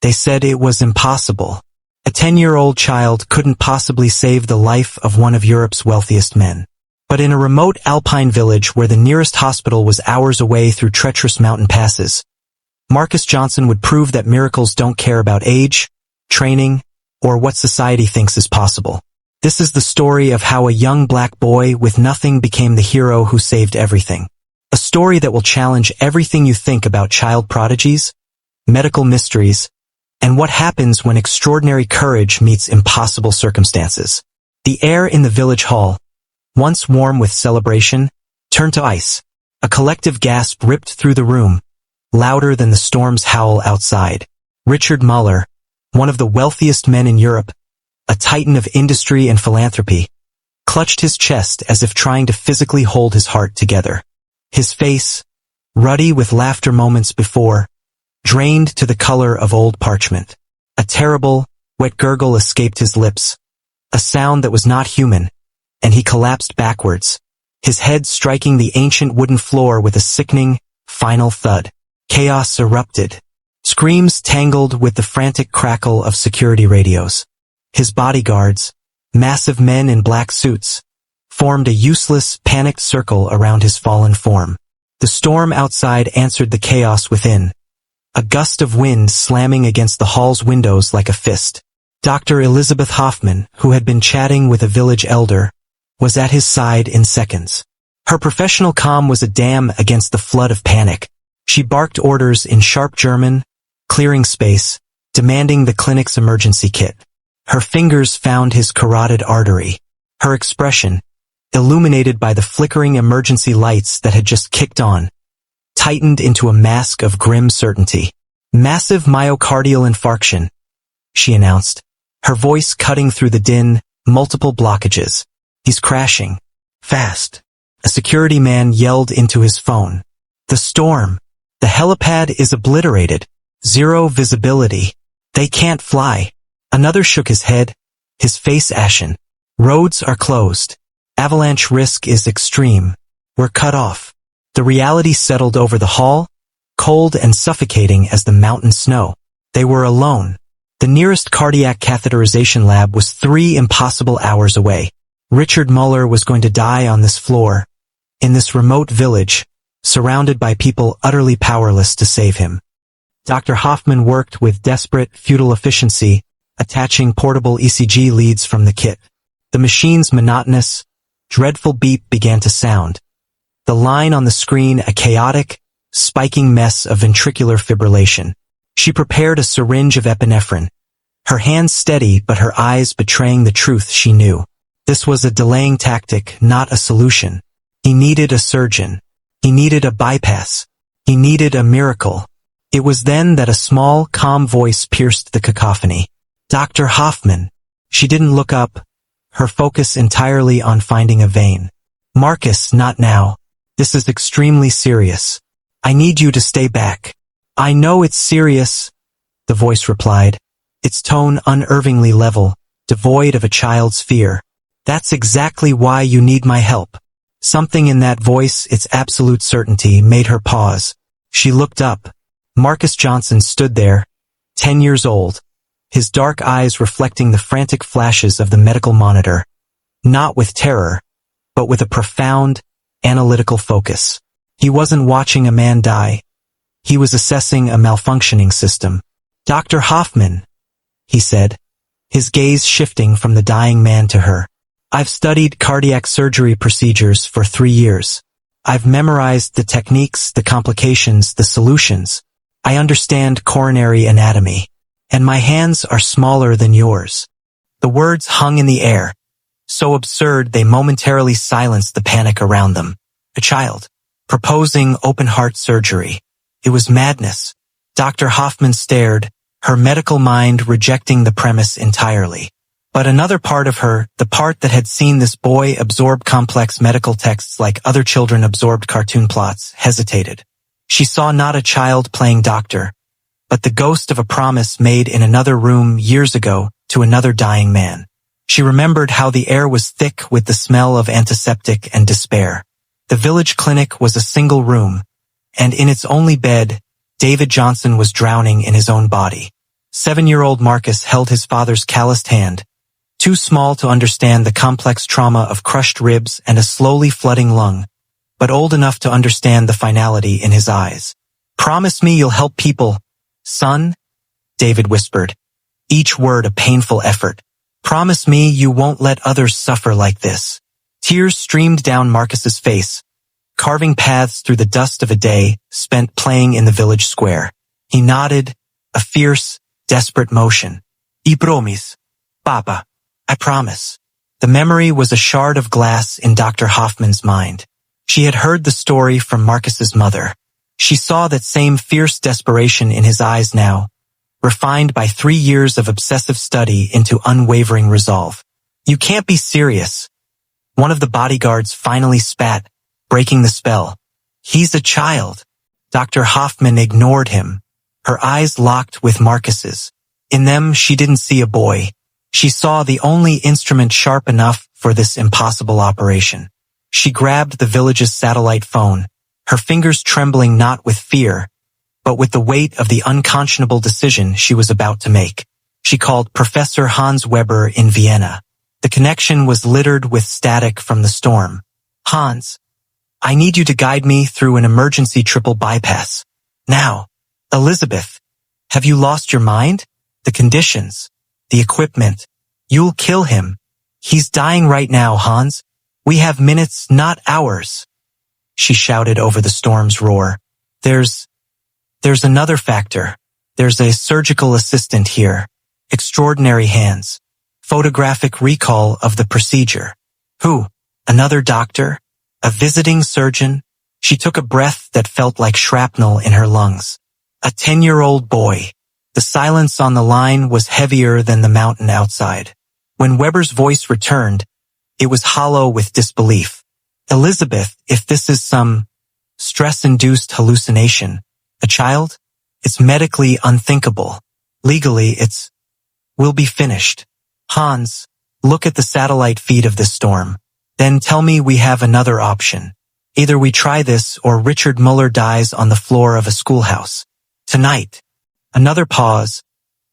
They said it was impossible. A 10-year-old child couldn't possibly save the life of one of Europe's wealthiest men. But in a remote alpine village where the nearest hospital was hours away through treacherous mountain passes, Marcus Johnson would prove that miracles don't care about age, training, or what society thinks is possible. This is the story of how a young black boy with nothing became the hero who saved everything. A story that will challenge everything you think about child prodigies, medical mysteries, and what happens when extraordinary courage meets impossible circumstances. The air in the village hall, once warm with celebration, turned to ice. A collective gasp ripped through the room, louder than the storm's howl outside. Richard Müller, one of the wealthiest men in Europe, a titan of industry and philanthropy, clutched his chest as if trying to physically hold his heart together. His face, ruddy with laughter moments before, drained to the color of old parchment. A terrible, wet gurgle escaped his lips, a sound that was not human, and he collapsed backwards, his head striking the ancient wooden floor with a sickening, final thud. Chaos erupted. Screams tangled with the frantic crackle of security radios. His bodyguards, massive men in black suits, formed a useless, panicked circle around his fallen form. The storm outside answered the chaos within, a gust of wind slamming against the hall's windows like a fist. Dr. Elizabeth Hoffman, who had been chatting with a village elder, was at his side in seconds. Her professional calm was a dam against the flood of panic. She barked orders in sharp German, clearing space, demanding the clinic's emergency kit. Her fingers found his carotid artery. Her expression, illuminated by the flickering emergency lights that had just kicked on, tightened into a mask of grim certainty. Massive myocardial infarction, she announced, her voice cutting through the din, multiple blockages. He's crashing. Fast. A security man yelled into his phone. The storm. The helipad is obliterated. Zero visibility. They can't fly. Another shook his head, his face ashen. Roads are closed. Avalanche risk is extreme. We're cut off. The reality settled over the hall, cold and suffocating as the mountain snow. They were alone. The nearest cardiac catheterization lab was 3 impossible hours away. Richard Müller was going to die on this floor, in this remote village, surrounded by people utterly powerless to save him. Dr. Hoffman worked with desperate, futile efficiency, attaching portable ECG leads from the kit. The machine's monotonous, dreadful beep began to sound. The line on the screen a chaotic, spiking mess of ventricular fibrillation. She prepared a syringe of epinephrine, her hands steady but her eyes betraying the truth she knew. This was a delaying tactic, not a solution. He needed a surgeon. He needed a bypass. He needed a miracle. It was then that a small, calm voice pierced the cacophony. Dr. Hoffman. She didn't look up, her focus entirely on finding a vein. Marcus, not now. This is extremely serious. I need you to stay back. I know it's serious, the voice replied, its tone unervingly level, devoid of a child's fear. That's exactly why you need my help. Something in that voice, its absolute certainty, made her pause. She looked up. Marcus Johnson stood there, 10 years old, his dark eyes reflecting the frantic flashes of the medical monitor, not with terror, but with a profound, analytical focus. He wasn't watching a man die. He was assessing a malfunctioning system. Dr. Hoffman, he said, his gaze shifting from the dying man to her. I've studied cardiac surgery procedures for 3 years. I've memorized the techniques, the complications, the solutions. I understand coronary anatomy. And my hands are smaller than yours. The words hung in the air, so absurd they momentarily silenced the panic around them. A child, proposing open-heart surgery. It was madness. Dr. Hoffman stared, her medical mind rejecting the premise entirely. But another part of her, the part that had seen this boy absorb complex medical texts like other children absorbed cartoon plots, hesitated. She saw not a child playing doctor, but the ghost of a promise made in another room years ago to another dying man. She remembered how the air was thick with the smell of antiseptic and despair. The village clinic was a single room, and in its only bed, David Johnson was drowning in his own body. 7-year-old Marcus held his father's calloused hand, too small to understand the complex trauma of crushed ribs and a slowly flooding lung, but old enough to understand the finality in his eyes. "Promise me you'll help people, son," David whispered, each word a painful effort. "Promise me you won't let others suffer like this." Tears streamed down Marcus's face, carving paths through the dust of a day spent playing in the village square. He nodded, a fierce, desperate motion. "I promise, Papa. I promise." The memory was a shard of glass in Dr. Hoffman's mind. She had heard the story from Marcus's mother. She saw that same fierce desperation in his eyes now, refined by 3 years of obsessive study into unwavering resolve. "You can't be serious." One of the bodyguards finally spat, breaking the spell. "He's a child." Dr. Hoffman ignored him, her eyes locked with Marcus's. In them, she didn't see a boy. She saw the only instrument sharp enough for this impossible operation. She grabbed the village's satellite phone, her fingers trembling not with fear, but with the weight of the unconscionable decision she was about to make. She called Professor Hans Weber in Vienna. The connection was littered with static from the storm. "Hans, I need you to guide me through an emergency triple bypass. Now." "Elizabeth, have you lost your mind? The conditions, the equipment. You'll kill him. He's dying right now, Hans. We have minutes, not hours." She shouted over the storm's roar. There's another factor. There's a surgical assistant here. Extraordinary hands. Photographic recall of the procedure." "Who? Another doctor? A visiting surgeon?" She took a breath that felt like shrapnel in her lungs. "A 10-year-old boy." The silence on the line was heavier than the mountain outside. When Weber's voice returned, it was hollow with disbelief. "Elizabeth, if this is some stress-induced hallucination, a child? It's medically unthinkable. Legally, we'll be finished. Hans, look at the satellite feed of this storm. Then tell me we have another option. Either we try this or Richard Müller dies on the floor of a schoolhouse. Tonight." Another pause,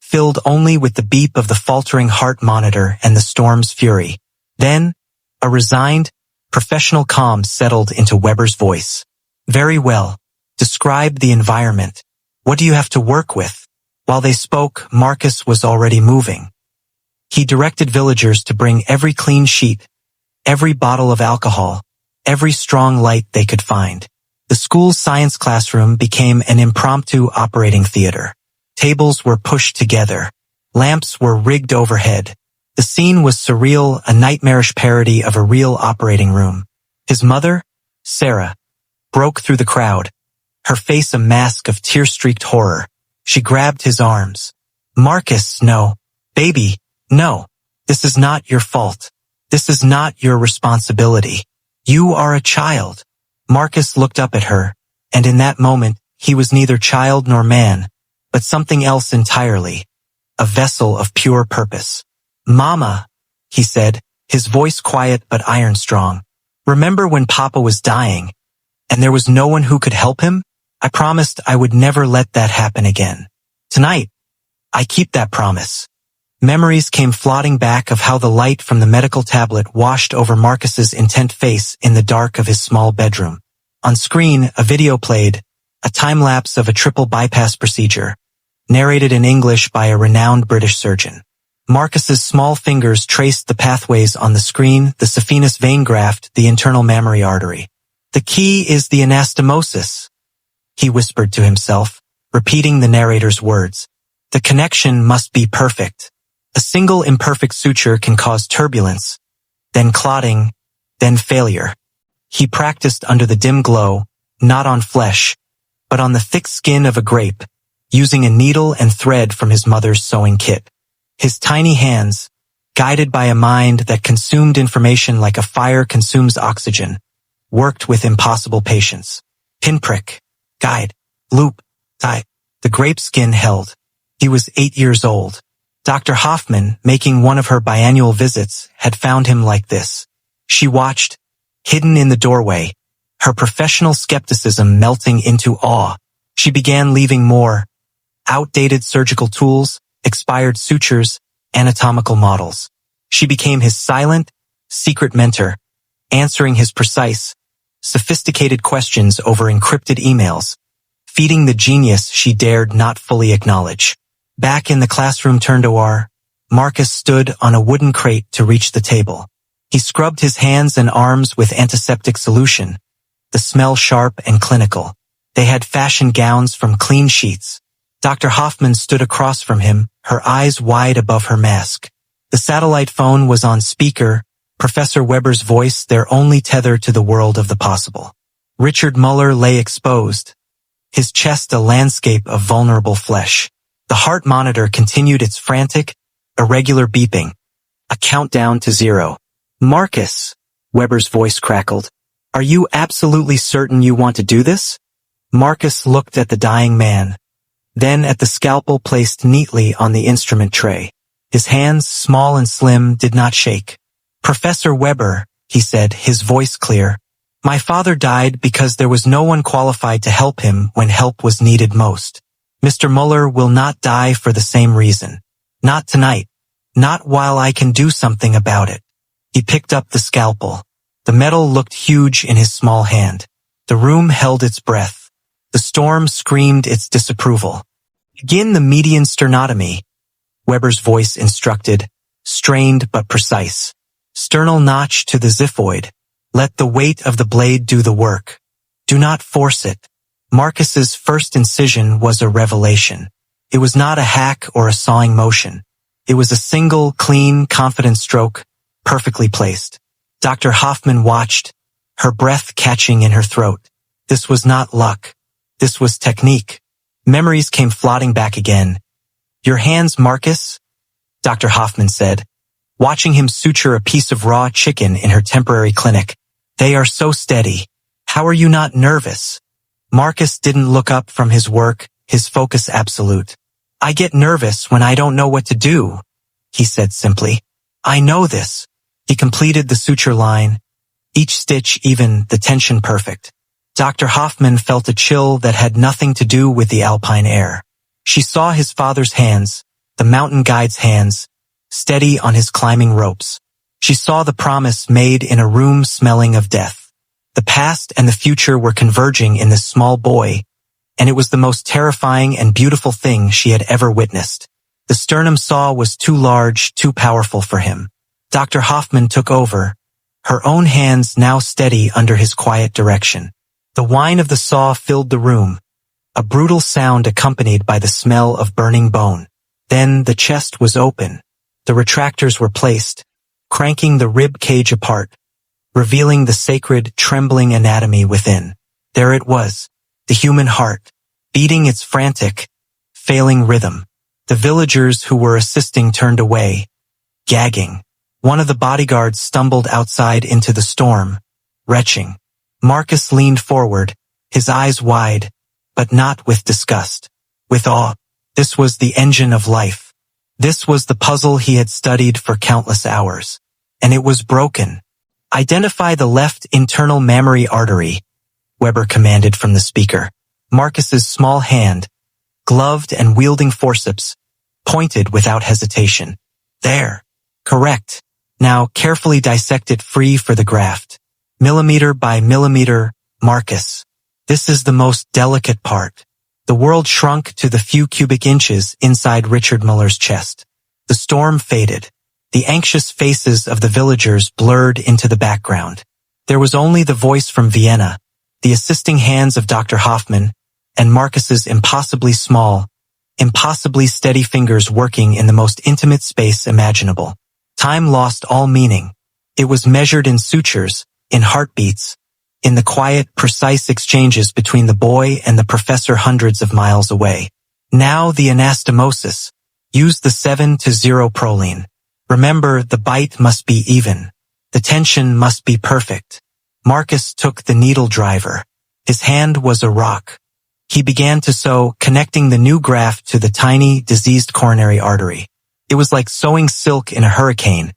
filled only with the beep of the faltering heart monitor and the storm's fury. Then, a resigned, professional calm settled into Weber's voice. "Very well. Describe the environment. What do you have to work with?" While they spoke, Marcus was already moving. He directed villagers to bring every clean sheet, every bottle of alcohol, every strong light they could find. The school's science classroom became an impromptu operating theater. Tables were pushed together. Lamps were rigged overhead. The scene was surreal, a nightmarish parody of a real operating room. His mother, Sarah, broke through the crowd, her face a mask of tear-streaked horror. She grabbed his arms. "Marcus, no. Baby, no. This is not your fault. This is not your responsibility. You are a child." Marcus looked up at her, and in that moment, he was neither child nor man, but something else entirely, a vessel of pure purpose. "Mama," he said, his voice quiet but iron-strong. "Remember when Papa was dying, and there was no one who could help him? I promised I would never let that happen again. Tonight, I keep that promise." Memories came flooding back of how the light from the medical tablet washed over Marcus's intent face in the dark of his small bedroom. On screen, a video played, a time-lapse of a triple bypass procedure, narrated in English by a renowned British surgeon. Marcus's small fingers traced the pathways on the screen, the saphenous vein graft, the internal mammary artery. "The key is the anastomosis," he whispered to himself, repeating the narrator's words. "The connection must be perfect. A single imperfect suture can cause turbulence, then clotting, then failure." He practiced under the dim glow, not on flesh, but on the thick skin of a grape, using a needle and thread from his mother's sewing kit. His tiny hands, guided by a mind that consumed information like a fire consumes oxygen, worked with impossible patience. Pinprick, guide, loop, tie. The grape skin held. He was 8 years old. Dr. Hoffman, making one of her biannual visits, had found him like this. She watched, hidden in the doorway, her professional skepticism melting into awe. She began leaving more outdated surgical tools, expired sutures, anatomical models. She became his silent, secret mentor, answering his precise, sophisticated questions over encrypted emails, feeding the genius she dared not fully acknowledge. Back in the classroom turned OR, Marcus stood on a wooden crate to reach the table. He scrubbed his hands and arms with antiseptic solution, the smell sharp and clinical. They had fashion gowns from clean sheets. Dr. Hoffman stood across from him, her eyes wide above her mask. The satellite phone was on speaker, Professor Weber's voice their only tether to the world of the possible. Richard Müller lay exposed, his chest a landscape of vulnerable flesh. The heart monitor continued its frantic, irregular beeping, a countdown to 0. Marcus, Weber's voice crackled. Are you absolutely certain you want to do this? Marcus looked at the dying man, then at the scalpel placed neatly on the instrument tray. His hands, small and slim, did not shake. Professor Weber, he said, his voice clear, my father died because there was no one qualified to help him when help was needed most. Mr. Müller will not die for the same reason. Not tonight. Not while I can do something about it. He picked up the scalpel. The metal looked huge in his small hand. The room held its breath. The storm screamed its disapproval. Begin the median sternotomy, Weber's voice instructed, strained but precise. Sternal notch to the xiphoid. Let the weight of the blade do the work. Do not force it. Marcus's first incision was a revelation. It was not a hack or a sawing motion. It was a single, clean, confident stroke, perfectly placed. Dr. Hoffman watched, her breath catching in her throat. This was not luck. This was technique. Memories came flooding back again. Your hands, Marcus? Dr. Hoffman said, watching him suture a piece of raw chicken in her temporary clinic. They are so steady. How are you not nervous? Marcus didn't look up from his work, his focus absolute. I get nervous when I don't know what to do, he said simply. I know this. He completed the suture line, each stitch even, the tension perfect. Dr. Hoffman felt a chill that had nothing to do with the alpine air. She saw his father's hands, the mountain guide's hands, steady on his climbing ropes. She saw the promise made in a room smelling of death. The past and the future were converging in this small boy, and it was the most terrifying and beautiful thing she had ever witnessed. The sternum saw was too large, too powerful for him. Dr. Hoffman took over, her own hands now steady under his quiet direction. The whine of the saw filled the room, a brutal sound accompanied by the smell of burning bone. Then the chest was open. The retractors were placed, cranking the rib cage apart, revealing the sacred, trembling anatomy within. There it was, the human heart, beating its frantic, failing rhythm. The villagers who were assisting turned away, gagging. One of the bodyguards stumbled outside into the storm, retching. Marcus leaned forward, his eyes wide, but not with disgust, with awe. This was the engine of life. This was the puzzle he had studied for countless hours. And it was broken. Identify the left internal mammary artery, Weber commanded from the speaker. Marcus's small hand, gloved and wielding forceps, pointed without hesitation. There. Correct. Now carefully dissect it free for the graft. Millimeter by millimeter, Marcus. This is the most delicate part. The world shrunk to the few cubic inches inside Richard Müller's chest. The storm faded. The anxious faces of the villagers blurred into the background. There was only the voice from Vienna, the assisting hands of Dr. Hoffman, and Marcus's impossibly small, impossibly steady fingers working in the most intimate space imaginable. Time lost all meaning. It was measured in sutures, in heartbeats, in the quiet, precise exchanges between the boy and the professor hundreds of miles away. Now the anastomosis. Use the 7-0 proline. Remember, the bite must be even. The tension must be perfect. Marcus took the needle driver. His hand was a rock. He began to sew, connecting the new graft to the tiny, diseased coronary artery. It was like sewing silk in a hurricane,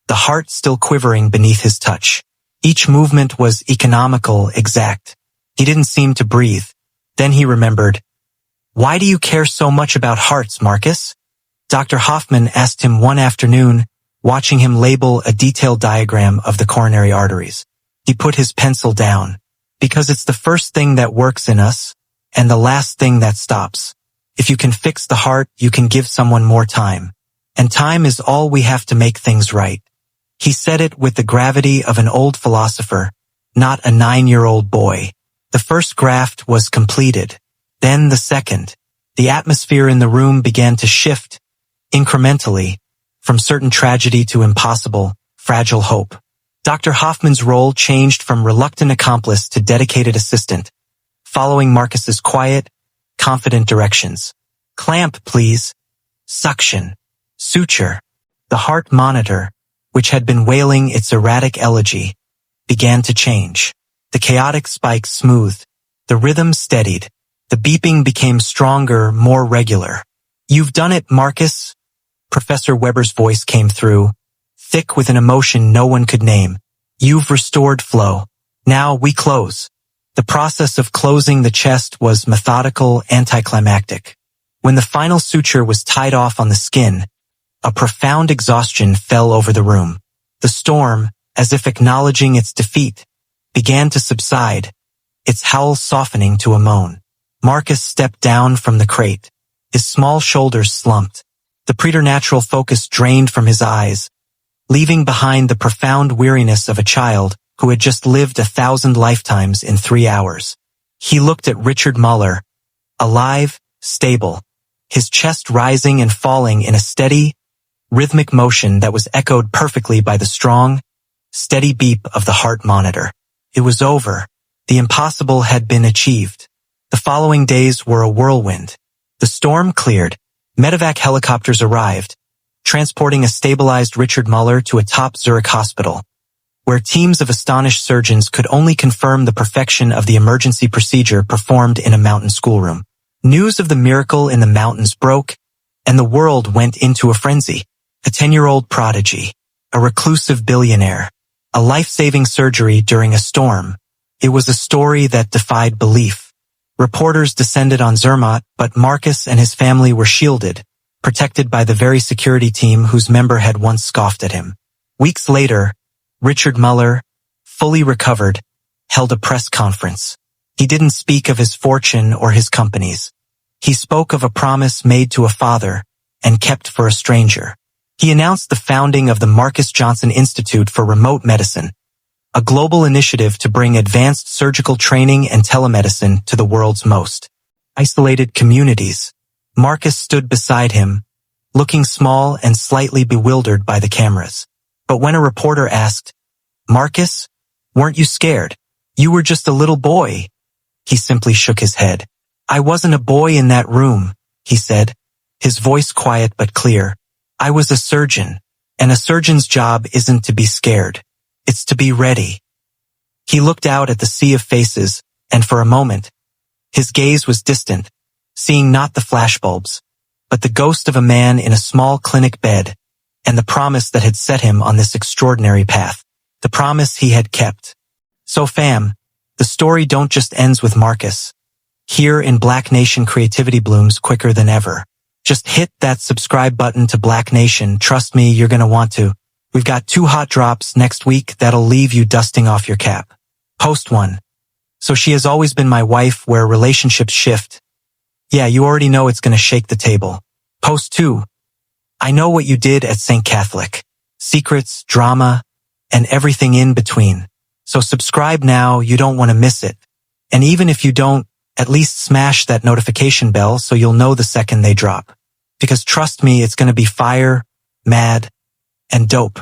the heart still quivering beneath his touch. Each movement was economical, exact. He didn't seem to breathe. Then he remembered. Why do you care so much about hearts, Marcus? Dr. Hoffman asked him one afternoon, watching him label a detailed diagram of the coronary arteries. He put his pencil down. Because it's the first thing that works in us, and the last thing that stops. If you can fix the heart, you can give someone more time. And time is all we have to make things right. He said it with the gravity of an old philosopher, not a 9-year-old boy. The first graft was completed. Then the second. The atmosphere in the room began to shift, incrementally, from certain tragedy to impossible, fragile hope. Dr. Hoffman's role changed from reluctant accomplice to dedicated assistant, following Marcus's quiet, confident directions. Clamp, please. Suction. Suture. The heart monitor, which had been wailing its erratic elegy, began to change. The chaotic spikes smoothed. The rhythm steadied. The beeping became stronger, more regular. You've done it, Marcus. Professor Weber's voice came through, thick with an emotion no one could name. You've restored flow. Now we close. The process of closing the chest was methodical, anticlimactic. When the final suture was tied off on the skin, a profound exhaustion fell over the room. The storm, as if acknowledging its defeat, began to subside, its howl softening to a moan. Marcus stepped down from the crate. His small shoulders slumped. The preternatural focus drained from his eyes, leaving behind the profound weariness of a child who had just lived 1,000 lifetimes in 3 hours. He looked at Richard Müller, alive, stable, his chest rising and falling in a steady, rhythmic motion that was echoed perfectly by the strong, steady beep of the heart monitor. It was over. The impossible had been achieved. The following days were a whirlwind. The storm cleared. Medevac helicopters arrived, transporting a stabilized Richard Müller to a top Zurich hospital, where teams of astonished surgeons could only confirm the perfection of the emergency procedure performed in a mountain schoolroom. News of the miracle in the mountains broke, and the world went into a frenzy. A 10-year-old prodigy, a reclusive billionaire, a life-saving surgery during a storm. It was a story that defied belief. Reporters descended on Zermatt, but Marcus and his family were shielded, protected by the very security team whose member had once scoffed at him. Weeks later, Richard Müller, fully recovered, held a press conference. He didn't speak of his fortune or his companies. He spoke of a promise made to a father and kept for a stranger. He announced the founding of the Marcus Johnson Institute for Remote Medicine, a global initiative to bring advanced surgical training and telemedicine to the world's most isolated communities. Marcus stood beside him, looking small and slightly bewildered by the cameras. But when a reporter asked, "Marcus, weren't you scared? You were just a little boy," he simply shook his head. "I wasn't a boy in that room," he said, his voice quiet but clear. "I was a surgeon, and a surgeon's job isn't to be scared. It's to be ready." He looked out at the sea of faces, and for a moment, his gaze was distant, seeing not the flashbulbs, but the ghost of a man in a small clinic bed, and the promise that had set him on this extraordinary path. The promise he had kept. So fam, the story don't just ends with Marcus. Here in Black Nation, creativity blooms quicker than ever. Just hit that subscribe button to Black Nation. Trust me, you're gonna want to. We've got 2 hot drops next week that'll leave you dusting off your cap. Post 1. So she has always been my wife, where relationships shift. Yeah, you already know it's gonna shake the table. Post 2. I know what you did at St. Catholic. Secrets, drama, and everything in between. So subscribe now, you don't want to miss it. And even if you don't, at least smash that notification bell so you'll know the second they drop. Because trust me, it's gonna be fire, mad, and dope.